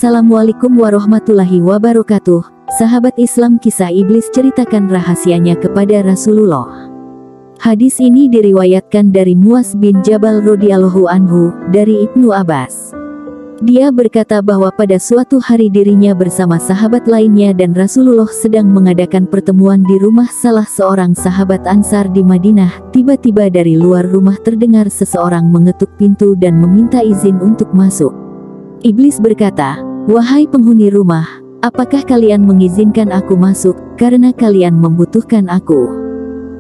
Assalamualaikum warahmatullahi wabarakatuh. Sahabat Islam, kisah iblis ceritakan rahasianya kepada Rasulullah. Hadis ini diriwayatkan dari Muaz bin Jabal radhiyallahu anhu dari Ibnu Abbas. Dia berkata bahwa pada suatu hari dirinya bersama sahabat lainnya dan Rasulullah sedang mengadakan pertemuan di rumah salah seorang sahabat Ansar di Madinah. Tiba-tiba dari luar rumah terdengar seseorang mengetuk pintu dan meminta izin untuk masuk. Iblis berkata, "Wahai penghuni rumah, apakah kalian mengizinkan aku masuk karena kalian membutuhkan aku?"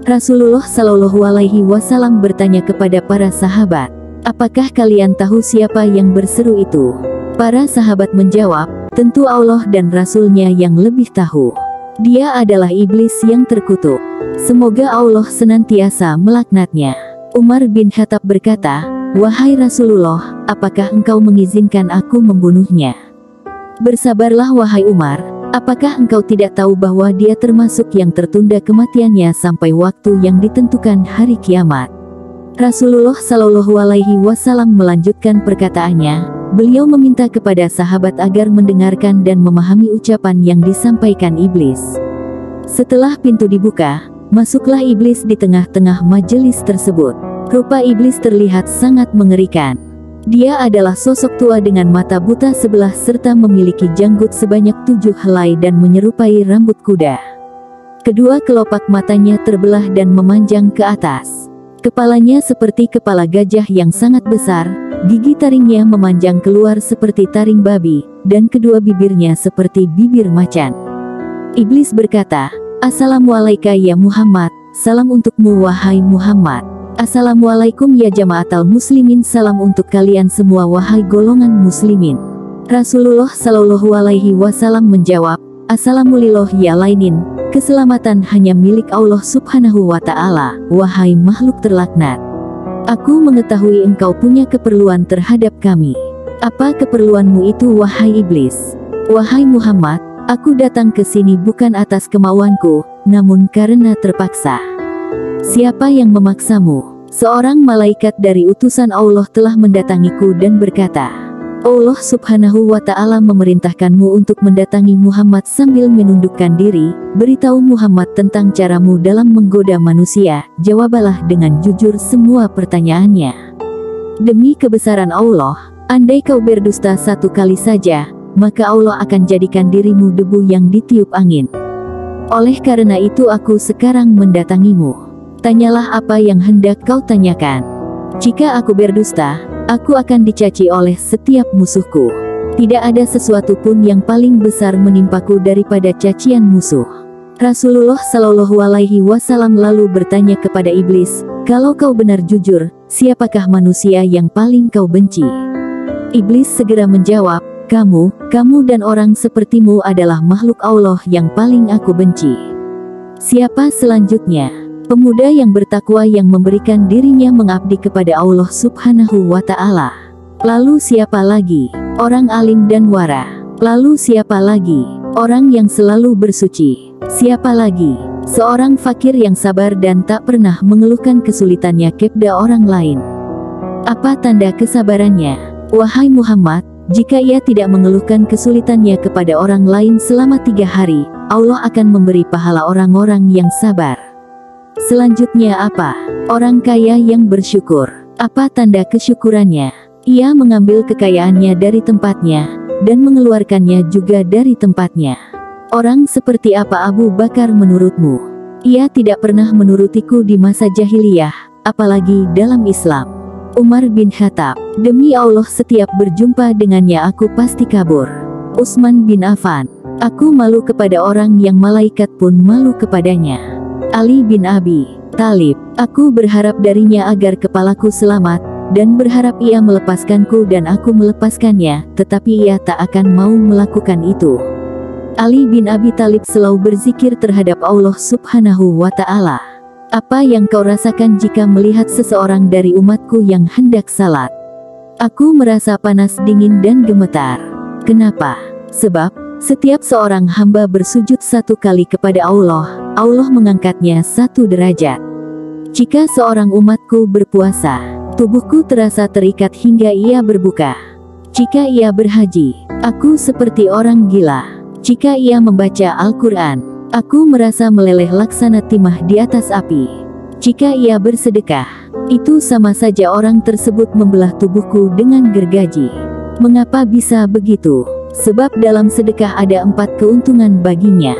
Rasulullah Shallallahu Alaihi Wasallam bertanya kepada para sahabat, "Apakah kalian tahu siapa yang berseru itu?" Para sahabat menjawab, "Tentu Allah dan Rasulnya yang lebih tahu. Dia adalah iblis yang terkutuk. Semoga Allah senantiasa melaknatnya." Umar bin Khattab berkata, "Wahai Rasulullah, apakah engkau mengizinkan aku membunuhnya?" "Bersabarlah wahai Umar, apakah engkau tidak tahu bahwa dia termasuk yang tertunda kematiannya sampai waktu yang ditentukan hari kiamat?" Rasulullah Shallallahu Alaihi Wasallam melanjutkan perkataannya. Beliau meminta kepada sahabat agar mendengarkan dan memahami ucapan yang disampaikan iblis. Setelah pintu dibuka, masuklah iblis di tengah-tengah majelis tersebut. Rupa iblis terlihat sangat mengerikan. Dia adalah sosok tua dengan mata buta sebelah serta memiliki janggut sebanyak 7 helai dan menyerupai rambut kuda. Kedua kelopak matanya terbelah dan memanjang ke atas. Kepalanya seperti kepala gajah yang sangat besar, gigi taringnya memanjang keluar seperti taring babi, dan kedua bibirnya seperti bibir macan. Iblis berkata, "Assalamualaikum ya Muhammad, salam untukmu wahai Muhammad. Assalamualaikum ya jamaatal muslimin, salam untuk kalian semua wahai golongan muslimin." Rasulullah Shallallahu Alaihi Wasallam menjawab, "Assalamualaikum ya lainin, keselamatan hanya milik Allah Subhanahu wa Ta'ala, wahai makhluk terlaknat. Aku mengetahui engkau punya keperluan terhadap kami. Apa keperluanmu itu wahai iblis?" "Wahai Muhammad, aku datang ke sini bukan atas kemauanku, namun karena terpaksa." "Siapa yang memaksamu?" "Seorang malaikat dari utusan Allah telah mendatangiku dan berkata, Allah Subhanahu wa Ta'ala memerintahkanmu untuk mendatangi Muhammad sambil menundukkan diri. Beritahu Muhammad tentang caramu dalam menggoda manusia. Jawablah dengan jujur semua pertanyaannya. Demi kebesaran Allah, andai kau berdusta satu kali saja, maka Allah akan jadikan dirimu debu yang ditiup angin. Oleh karena itu aku sekarang mendatangimu. Tanyalah apa yang hendak kau tanyakan. Jika aku berdusta, aku akan dicaci oleh setiap musuhku. Tidak ada sesuatu pun yang paling besar menimpaku daripada cacian musuh." Rasulullah Shallallahu Alaihi Wasallam lalu bertanya kepada iblis, "Kalau kau benar jujur, siapakah manusia yang paling kau benci?" Iblis segera menjawab, Kamu dan orang sepertimu adalah makhluk Allah yang paling aku benci." "Siapa selanjutnya?" "Pemuda yang bertakwa yang memberikan dirinya mengabdi kepada Allah Subhanahu wa Ta'ala." "Lalu siapa lagi?" "Orang alim dan wara." "Lalu siapa lagi?" "Orang yang selalu bersuci." "Siapa lagi?" "Seorang fakir yang sabar dan tak pernah mengeluhkan kesulitannya kepada orang lain." "Apa tanda kesabarannya?" "Wahai Muhammad, jika ia tidak mengeluhkan kesulitannya kepada orang lain selama 3 hari, Allah akan memberi pahala orang-orang yang sabar." "Selanjutnya apa?" "Orang kaya yang bersyukur." "Apa tanda kesyukurannya?" "Ia mengambil kekayaannya dari tempatnya, dan mengeluarkannya juga dari tempatnya." "Orang seperti apa Abu Bakar menurutmu?" "Ia tidak pernah menurutiku di masa jahiliyah, apalagi dalam Islam." Umar bin Khattab, "Demi Allah setiap berjumpa dengannya aku pasti kabur." Utsman bin Affan, "Aku malu kepada orang yang malaikat pun malu kepadanya." Ali bin Abi Thalib, "Aku berharap darinya agar kepalaku selamat, dan berharap ia melepaskanku dan aku melepaskannya, tetapi ia tak akan mau melakukan itu." Ali bin Abi Thalib selalu berzikir terhadap Allah Subhanahu wa Ta'ala. "Apa yang kau rasakan jika melihat seseorang dari umatku yang hendak salat?" "Aku merasa panas dingin dan gemetar." "Kenapa?" "Sebab setiap seorang hamba bersujud 1 kali kepada Allah, Allah mengangkatnya 1 derajat. Jika seorang umatku berpuasa, tubuhku terasa terikat hingga ia berbuka. Jika ia berhaji, aku seperti orang gila. Jika ia membaca Al-Quran, aku merasa meleleh laksana timah di atas api. Jika ia bersedekah, itu sama saja orang tersebut membelah tubuhku dengan gergaji. Mengapa bisa begitu? Sebab dalam sedekah ada 4 keuntungan baginya,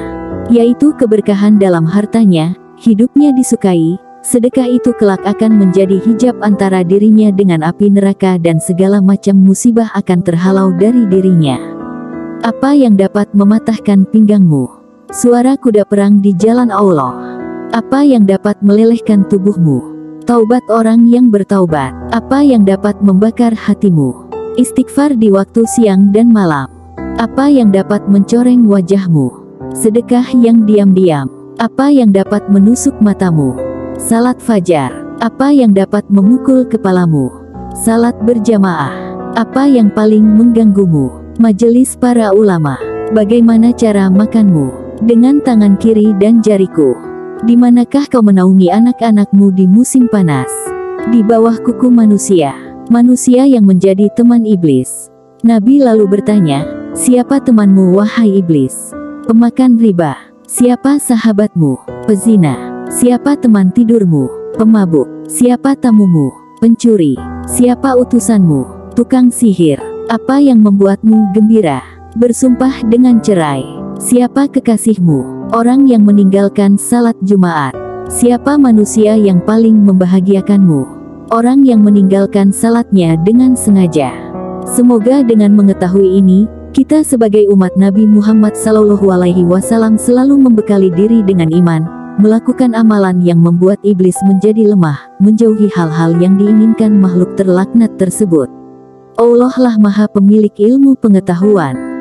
yaitu keberkahan dalam hartanya, hidupnya disukai. Sedekah itu kelak akan menjadi hijab antara dirinya dengan api neraka dan segala macam musibah akan terhalau dari dirinya. Apa yang dapat mematahkan pinggangmu? Suara kuda perang di jalan Allah. Apa yang dapat melelehkan tubuhmu? Taubat orang yang bertaubat. Apa yang dapat membakar hatimu? Istighfar di waktu siang dan malam. Apa yang dapat mencoreng wajahmu? Sedekah yang diam-diam. Apa yang dapat menusuk matamu? Salat fajar. Apa yang dapat memukul kepalamu? Salat berjamaah. Apa yang paling mengganggumu? Majelis para ulama. Bagaimana cara makanmu? Dengan tangan kiri dan jariku. Di manakah kau menaungi anak-anakmu di musim panas? Di bawah kuku manusia. Manusia yang menjadi teman iblis. Nabi lalu bertanya, siapa temanmu wahai iblis? Pemakan riba. Siapa sahabatmu? Pezina. Siapa teman tidurmu? Pemabuk. Siapa tamumu? Pencuri. Siapa utusanmu? Tukang sihir. Apa yang membuatmu gembira? Bersumpah dengan cerai. Siapa kekasihmu? Orang yang meninggalkan salat Jumat. Siapa manusia yang paling membahagiakanmu? Orang yang meninggalkan salatnya dengan sengaja. Semoga dengan mengetahui ini, kita sebagai umat Nabi Muhammad SAW selalu membekali diri dengan iman, melakukan amalan yang membuat iblis menjadi lemah, menjauhi hal-hal yang diinginkan makhluk terlaknat tersebut. Allah lah Maha Pemilik ilmu pengetahuan.